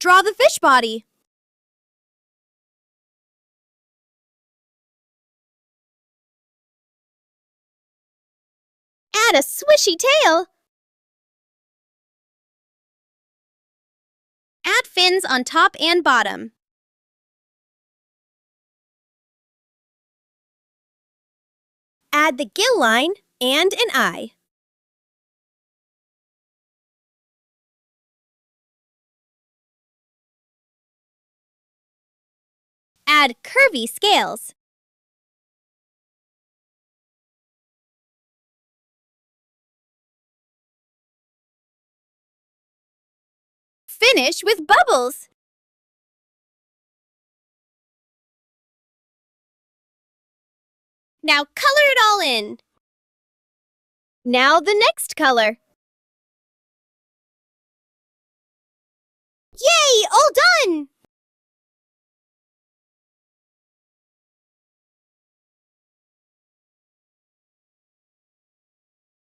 Draw the fish body. Add a swishy tail. Add fins on top and bottom. Add the gill line and an eye. Add curvy scales. Finish with bubbles. Now color it all in. Now the next color. Yay! All done!